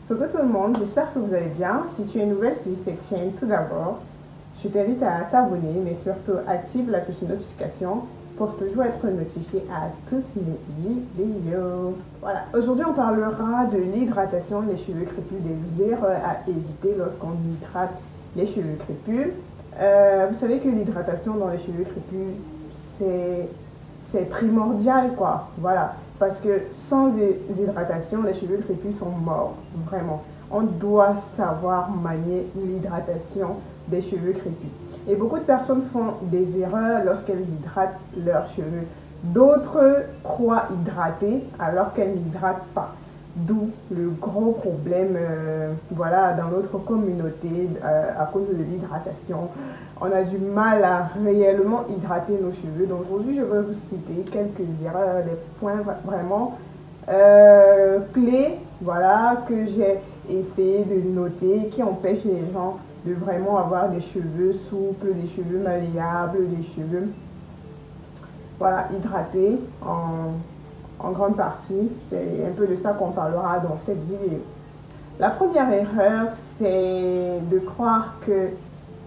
Coucou tout le monde, j'espère que vous allez bien. Si tu es nouvelle sur cette chaîne, tout d'abord, je t'invite à t'abonner, mais surtout active la cloche de notification pour toujours être notifié à toutes mes vidéos. Voilà, aujourd'hui on parlera de l'hydratation des cheveux crépus, des erreurs à éviter lorsqu'on hydrate les cheveux crépus. Vous savez que l'hydratation dans les cheveux crépus, c'est primordial, quoi. Voilà. Parce que sans hydratation, les cheveux crépus sont morts, vraiment. On doit savoir manier l'hydratation des cheveux crépus. Et beaucoup de personnes font des erreurs lorsqu'elles hydratent leurs cheveux. D'autres croient hydrater alors qu'elles n'hydratent pas. D'où le gros problème voilà, dans notre communauté à cause de l'hydratation. On a du mal à réellement hydrater nos cheveux. Donc aujourd'hui, je vais vous citer quelques erreurs, des points vraiment clés, voilà, que j'ai essayé de noter, qui empêchent les gens de vraiment avoir des cheveux souples, des cheveux malléables, des cheveux voilà, hydratés en grande partie. C'est un peu de ça qu'on parlera dans cette vidéo. La première erreur, c'est de croire que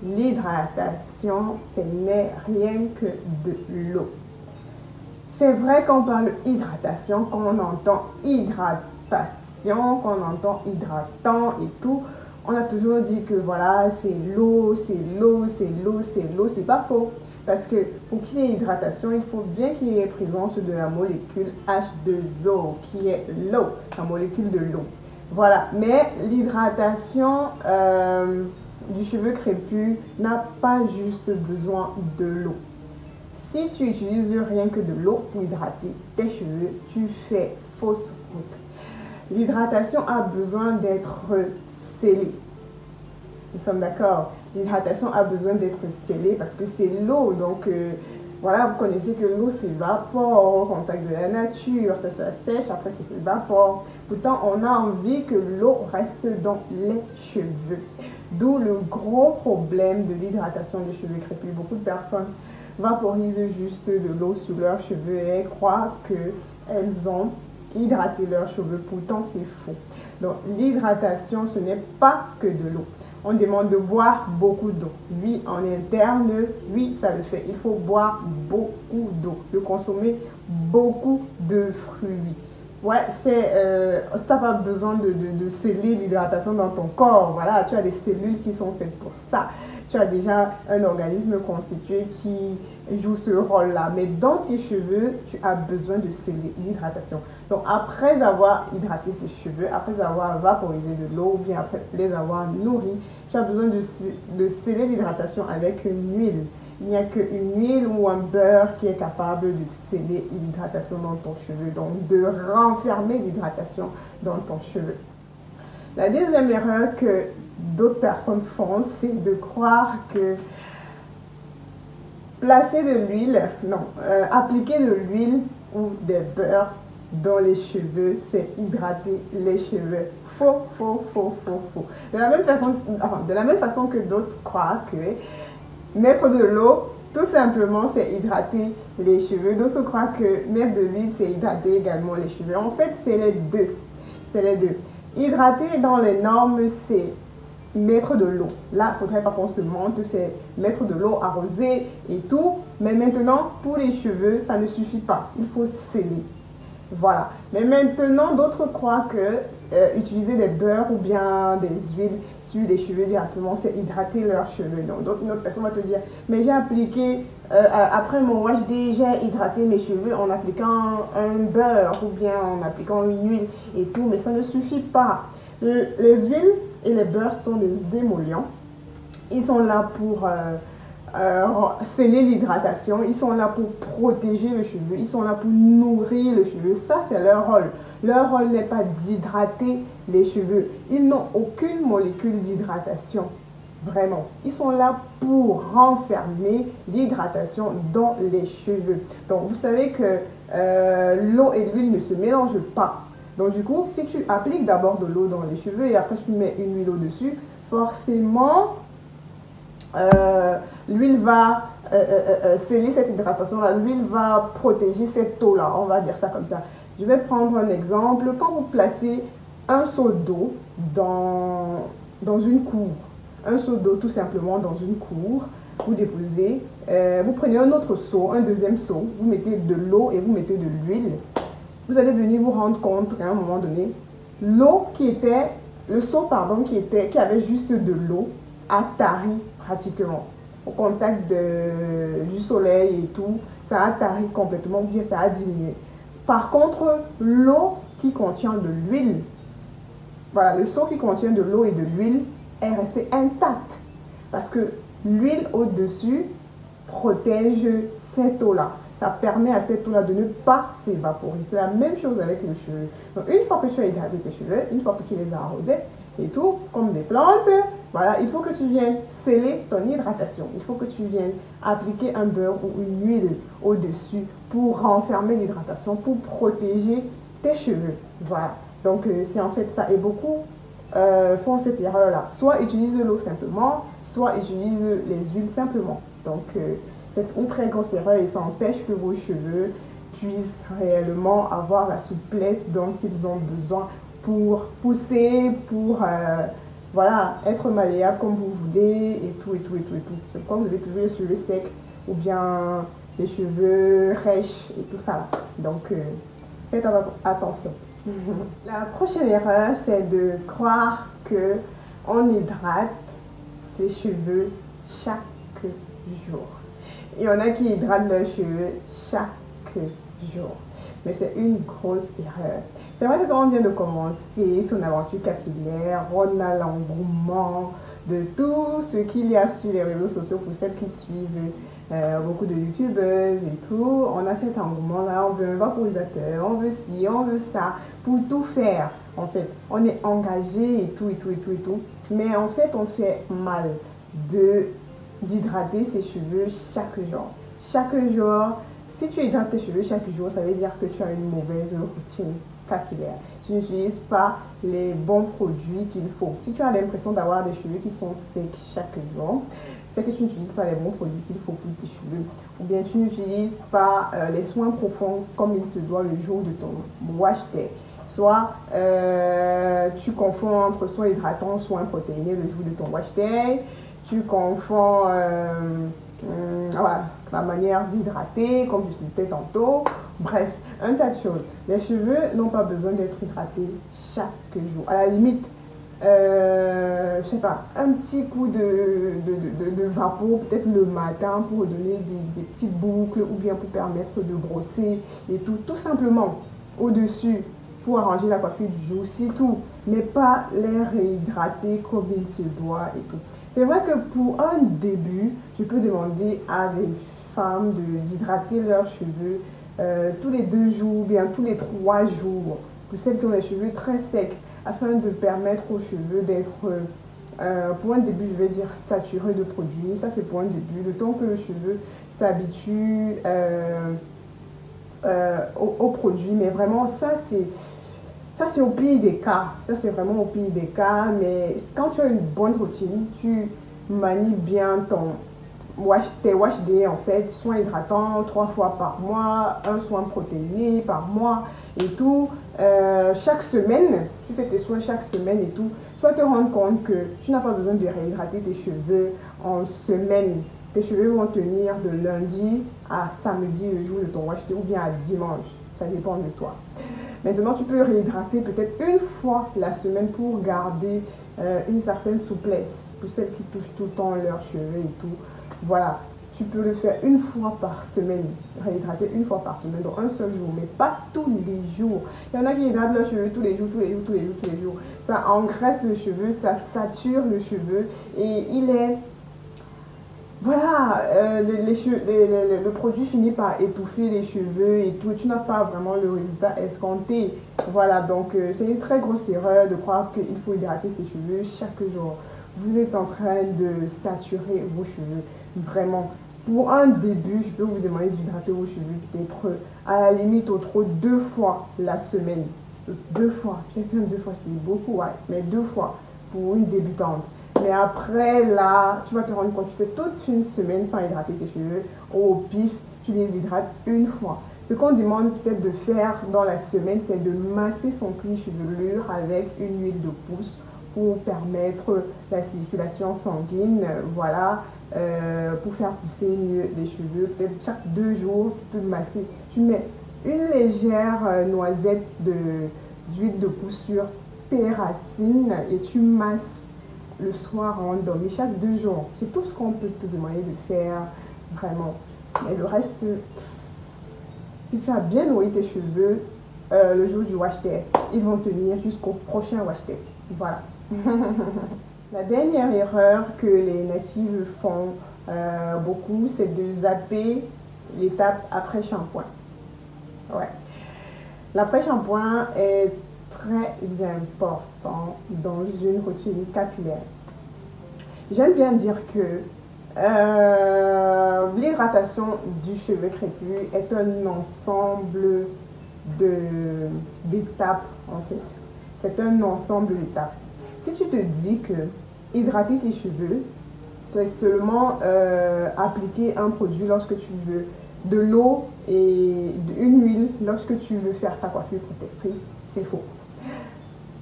l'hydratation, ce n'est rien que de l'eau. C'est vrai qu'on parle hydratation, qu'on entend hydratation, qu'on entend hydratant et tout. On a toujours dit que voilà, c'est l'eau, c'est l'eau, c'est l'eau, c'est l'eau. C'est pas faux. Parce que pour qu'il y ait hydratation, il faut bien qu'il y ait présence de la molécule H2O, qui est l'eau, la molécule de l'eau. Voilà, mais l'hydratation du cheveu crépus n'a pas juste besoin de l'eau. Si tu utilises rien que de l'eau pour hydrater tes cheveux, tu fais fausse route. L'hydratation a besoin d'être scellée. Nous sommes d'accord. L'hydratation a besoin d'être scellée parce que c'est l'eau. Donc, voilà, vous connaissez que l'eau s'évapore au contact de la nature. Ça sèche, après ça s'évapore. Pourtant, on a envie que l'eau reste dans les cheveux. D'où le gros problème de l'hydratation des cheveux crépus. Beaucoup de personnes vaporisent juste de l'eau sur leurs cheveux et croient qu'elles ont hydraté leurs cheveux. Pourtant, c'est faux. Donc, l'hydratation, ce n'est pas que de l'eau. On demande de boire beaucoup d'eau. Oui, en interne, oui, ça le fait. Il faut boire beaucoup d'eau, de consommer beaucoup de fruits. Ouais, tu n'as pas besoin de sceller l'hydratation dans ton corps. Voilà, tu as des cellules qui sont faites pour ça. Tu as déjà un organisme constitué qui joue ce rôle-là. Mais dans tes cheveux, tu as besoin de sceller l'hydratation. Donc, après avoir hydraté tes cheveux, après avoir vaporisé de l'eau ou bien après les avoir nourris, tu as besoin de sceller l'hydratation avec une huile. Il n'y a qu'une huile ou un beurre qui est capable de sceller l'hydratation dans ton cheveu, donc de renfermer l'hydratation dans ton cheveu. La deuxième erreur que d'autres personnes font, c'est de croire que placer de l'huile, non, appliquer de l'huile ou des beurres dans les cheveux, c'est hydrater les cheveux. Faux, faux, faux, faux, faux. De la même façon que d'autres croient que mettre de l'eau, tout simplement, c'est hydrater les cheveux. D'autres croient que mettre de l'huile, c'est hydrater également les cheveux. En fait, c'est les deux. C'est les deux. Hydrater dans les normes, c'est mettre de l'eau. Là, il ne faudrait pas qu'on se mente, c'est mettre de l'eau arrosée et tout. Mais maintenant, pour les cheveux, ça ne suffit pas. Il faut sceller. Voilà. Mais maintenant, d'autres croient que utiliser des beurres ou bien des huiles sur les cheveux directement, c'est hydrater leurs cheveux. Donc, une autre personne va te dire, mais j'ai appliqué, après mon wash day, j'ai hydraté mes cheveux en appliquant un beurre ou bien en appliquant une huile et tout, mais ça ne suffit pas. Les huiles et les beurres sont des émollients. Ils sont là pour sceller l'hydratation, ils sont là pour protéger le cheveu, ils sont là pour nourrir le cheveu. Ça, c'est leur rôle. Leur rôle n'est pas d'hydrater les cheveux. Ils n'ont aucune molécule d'hydratation. Vraiment. Ils sont là pour renfermer l'hydratation dans les cheveux. Donc, vous savez que l'eau et l'huile ne se mélangent pas. Donc, du coup, si tu appliques d'abord de l'eau dans les cheveux et après tu mets une huile au-dessus, forcément, l'huile va sceller cette hydratation-là. L'huile va protéger cette eau-là. On va dire ça comme ça. Je vais prendre un exemple. Quand vous placez un seau d'eau dans une cour. Un seau d'eau tout simplement dans une cour. Vous déposez, vous prenez un autre seau, un deuxième seau, vous mettez de l'eau et vous mettez de l'huile. Vous allez venir vous rendre compte qu'à un moment donné, le seau pardon, qui avait juste de l'eau a tari pratiquement. Au contact du soleil et tout, ça a tari complètement, ou bien ça a diminué. Par contre, l'eau qui contient de l'huile, voilà, le seau qui contient de l'eau et de l'huile est resté intact. Parce que l'huile au-dessus protège cette eau-là. Ça permet à cette eau-là de ne pas s'évaporer. C'est la même chose avec les cheveux. Donc, une fois que tu as hydraté tes cheveux, une fois que tu les as arrosés et tout, comme des plantes, voilà, il faut que tu viennes sceller ton hydratation. Il faut que tu viennes appliquer un beurre ou une huile au-dessus pour renfermer l'hydratation, pour protéger tes cheveux. Voilà. Donc, c'est en fait ça. Et beaucoup font cette erreur-là. Soit utilisent l'eau simplement, soit utilisent les huiles simplement. Donc, c'est une très grosse erreur et ça empêche que vos cheveux puissent réellement avoir la souplesse dont ils ont besoin pour pousser, pour voilà, être malléable comme vous voulez et tout, et tout, et tout, et tout. C'est pourquoi vous avez toujours les cheveux secs ou bien les cheveux rêches et tout ça. Donc, faites attention. La prochaine erreur, c'est de croire qu'on hydrate ses cheveux chaque jour. Il y en a qui hydratent leurs cheveux chaque jour. Mais c'est une grosse erreur. C'est vrai que quand on vient de commencer son aventure capillaire, on a l'engouement de tout ce qu'il y a sur les réseaux sociaux pour celles qui suivent beaucoup de youtubeuses et tout. On a cet engouement-là, on veut un vaporisateur, on veut ci, on veut ça, pour tout faire. En fait, on est engagé et tout, et tout, et tout, et tout. Mais en fait, on fait mal d'hydrater ses cheveux chaque jour. Chaque jour, si tu hydrates tes cheveux chaque jour, ça veut dire que tu as une mauvaise routine capillaire. Tu n'utilises pas les bons produits qu'il faut. Si tu as l'impression d'avoir des cheveux qui sont secs chaque jour, c'est que tu n'utilises pas les bons produits qu'il faut pour tes cheveux. Ou bien tu n'utilises pas les soins profonds comme il se doit le jour de ton wash day. Soit tu confonds entre soins hydratants, soins protéinés le jour de ton wash day. Tu confonds voilà, la manière d'hydrater, comme je citais tantôt. Bref, un tas de choses. Les cheveux n'ont pas besoin d'être hydratés chaque jour. À la limite, je sais pas, un petit coup de vapeur, peut-être le matin pour donner des petites boucles ou bien pour permettre de brosser et tout. Tout simplement au-dessus pour arranger la coiffure du jour, c'est tout. Mais pas les réhydrater comme il se doit et tout. C'est vrai que pour un début, je peux demander à des femmes d'hydrater leurs cheveux tous les 2 jours, bien tous les 3 jours, pour celles qui ont les cheveux très secs, afin de permettre aux cheveux d'être, pour un début, je vais dire saturés de produits. Ça, c'est pour un début. Le temps que le cheveu s'habitue aux produits, mais vraiment, ça, c'est au pire des cas. Ça, c'est vraiment au pire des cas. Mais quand tu as une bonne routine, tu manies bien tes wash day, en fait, soins hydratants 3 fois par mois, un soin protéiné par mois et tout. Chaque semaine, tu fais tes soins chaque semaine et tout. Tu vas te rendre compte que tu n'as pas besoin de réhydrater tes cheveux en semaine. Tes cheveux vont tenir de lundi à samedi, le jour de ton wash day, ou bien à dimanche. Ça dépend de toi. Maintenant, tu peux réhydrater peut-être une fois la semaine pour garder une certaine souplesse pour celles qui touchent tout le temps leurs cheveux et tout. Voilà, tu peux le faire une fois par semaine, réhydrater une fois par semaine, donc un seul jour, mais pas tous les jours. Il y en a qui hydratent leurs cheveux tous les jours, tous les jours, tous les jours, tous les jours. Ça engraisse le cheveu, ça sature le cheveu et il est... Voilà, le produit finit par étouffer les cheveux et tout. Tu n'as pas vraiment le résultat escompté. Voilà, donc c'est une très grosse erreur de croire qu'il faut hydrater ses cheveux chaque jour. Vous êtes en train de saturer vos cheveux, vraiment. Pour un début, je peux vous demander d'hydrater vos cheveux peut-être à la limite au trop 2 fois la semaine. 2 fois, quelqu'un 2 fois c'est beaucoup, ouais, mais 2 fois pour une débutante. Mais après, là, tu vas te rendre compte, tu fais toute une semaine sans hydrater tes cheveux. Au pif, tu les hydrates une fois. Ce qu'on demande peut-être de faire dans la semaine, c'est de masser son cuir chevelure avec une huile de pousse pour permettre la circulation sanguine, voilà, pour faire pousser mieux les cheveux. Peut-être chaque 2 jours, tu peux masser. Tu mets une légère noisette d'huile de pousse sur tes racines et tu masses le soir avant de dormir chaque 2 jours. C'est tout ce qu'on peut te demander de faire, vraiment. Mais le reste, si tu as bien nourri tes cheveux le jour du wash day, ils vont tenir jusqu'au prochain wash day. Voilà. La dernière erreur que les natives font beaucoup, c'est de zapper l'étape après shampoing. Ouais. L'après-shampoing est très important dans une routine capillaire. J'aime bien dire que l'hydratation du cheveu crépus est un ensemble d'étapes en fait. C'est un ensemble d'étapes. Si tu te dis que hydrater tes cheveux, c'est seulement appliquer un produit lorsque tu veux, de l'eau et une huile lorsque tu veux faire ta coiffure protectrice, c'est faux.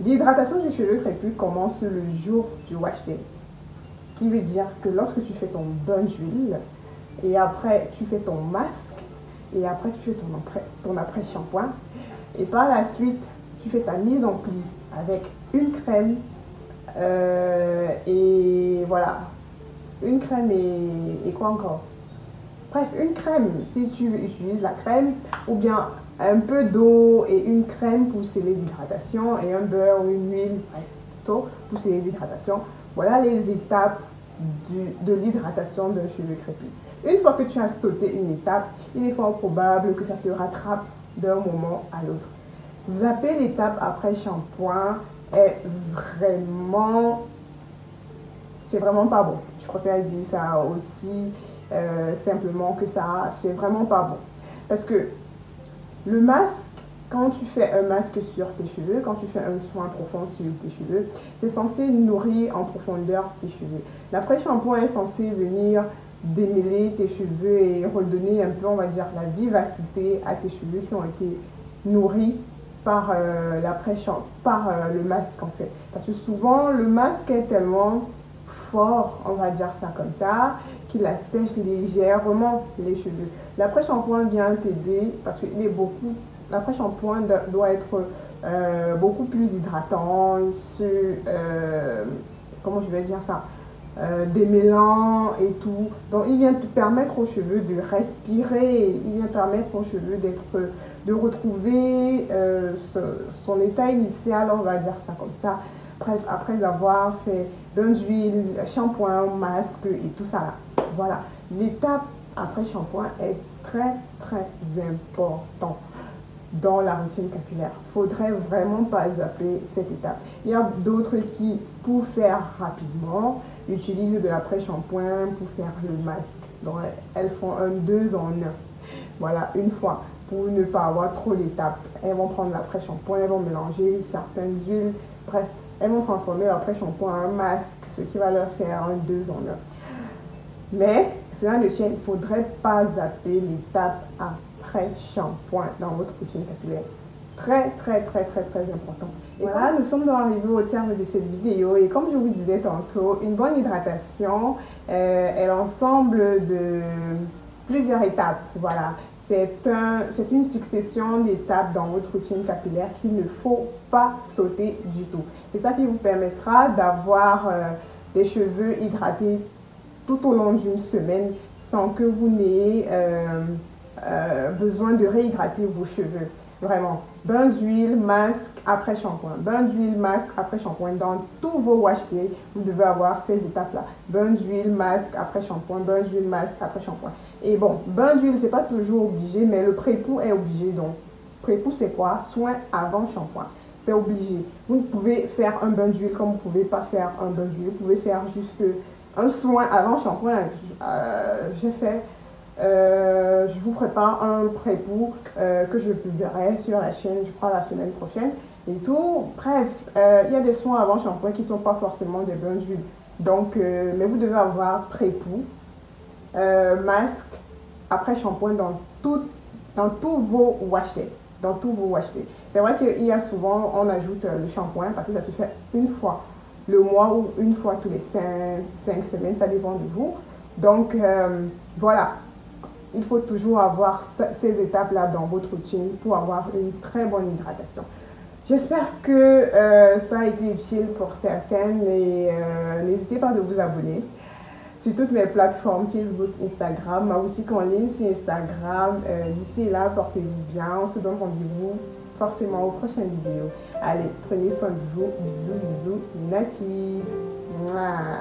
L'hydratation du cheveu crépus commence le jour du wash day, qui veut dire que lorsque tu fais ton bain d'huile et après tu fais ton masque et après tu fais ton après-shampoing et par la suite tu fais ta mise en pli avec une crème et voilà, une crème et quoi encore? Bref, une crème si tu utilises la crème ou bien un peu d'eau et une crème pour sceller l'hydratation et un beurre ou une huile, bref, plutôt pour sceller l'hydratation. Voilà les étapes de l'hydratation d'un cheveu crépus. Une fois que tu as sauté une étape, il est fort probable que ça te rattrape d'un moment à l'autre. Zapper l'étape après shampoing est vraiment, c'est vraiment pas bon. Je préfère dire ça aussi simplement que ça, c'est vraiment pas bon. Parce que le masque, quand tu fais un masque sur tes cheveux, quand tu fais un soin profond sur tes cheveux, c'est censé nourrir en profondeur tes cheveux. L'après-shampoing est censé venir démêler tes cheveux et redonner un peu, on va dire, la vivacité à tes cheveux qui ont été nourris par le masque en fait. Parce que souvent, le masque est tellement fort, on va dire ça comme ça, qu'il assèche légèrement les cheveux. L'après-shampoing vient t'aider parce qu'il est beaucoup. L'après-shampoing doit être beaucoup plus hydratant, comment je vais dire ça, démêlant et tout. Donc il vient te permettre aux cheveux de respirer, il vient permettre aux cheveux de retrouver son état initial, on va dire ça comme ça. Bref, après avoir fait bain d'huile, shampoing, masque et tout ça là. Voilà, l'étape après shampoing est très important dans la routine capillaire. Faudrait vraiment pas zapper cette étape. Il y a d'autres qui, pour faire rapidement, utilisent de l'après-shampoing pour faire le masque. Donc elles font un 2 en 1. Voilà, une fois, pour ne pas avoir trop d'étapes. Elles vont prendre l'après-shampoing, elles vont mélanger certaines huiles. Bref, elles vont transformer l'après-shampoing en un masque, ce qui va leur faire un 2 en 1. Mais, cela ne tient, il ne faudrait pas zapper l'étape après shampoing dans votre routine capillaire. Très important. Et voilà, nous sommes arrivés au terme de cette vidéo. Et comme je vous disais tantôt, une bonne hydratation est l'ensemble de plusieurs étapes. Voilà, c'est une succession d'étapes dans votre routine capillaire qu'il ne faut pas sauter du tout. C'est ça qui vous permettra d'avoir des cheveux hydratés tout au long d'une semaine sans que vous n'ayez besoin de réhydrater vos cheveux. Vraiment, bain d'huile, masque, après shampoing. Bain d'huile, masque, après shampoing. Dans tous vos wash day, vous devez avoir ces étapes-là. Bain d'huile, masque, après shampoing. Bain d'huile, masque, après shampoing. Et bon, bain d'huile, c'est pas toujours obligé, mais le pré-pou est obligé. Donc, pré-pou, c'est quoi? Soin avant shampoing. C'est obligé. Vous pouvez faire un bain d'huile comme vous ne pouvez pas faire un bain d'huile. Vous pouvez faire juste un soin avant shampoing. Je vous prépare un pré-pou que je publierai sur la chaîne, je crois, la semaine prochaine et tout. Bref, il y a des soins avant shampoing qui ne sont pas forcément des bains d'huile. Donc, mais vous devez avoir pré-pou, masque, après shampoing dans dans tous vos wash-day. Dans tous vos wash-day. C'est vrai qu'il y a souvent, on ajoute le shampoing parce que ça se fait une fois le mois ou une fois tous les 5 semaines, ça dépend de vous. Donc, voilà, il faut toujours avoir ces étapes-là dans votre routine pour avoir une très bonne hydratation. J'espère que ça a été utile pour certaines et n'hésitez pas de vous abonner sur toutes les plateformes Facebook, Instagram, ma boutique en ligne sur Instagram. D'ici là, portez-vous bien. On se donne rendez-vous forcément aux prochaines vidéos. Allez, prenez soin de vous. Bisous, bisous, Nati. Mouah.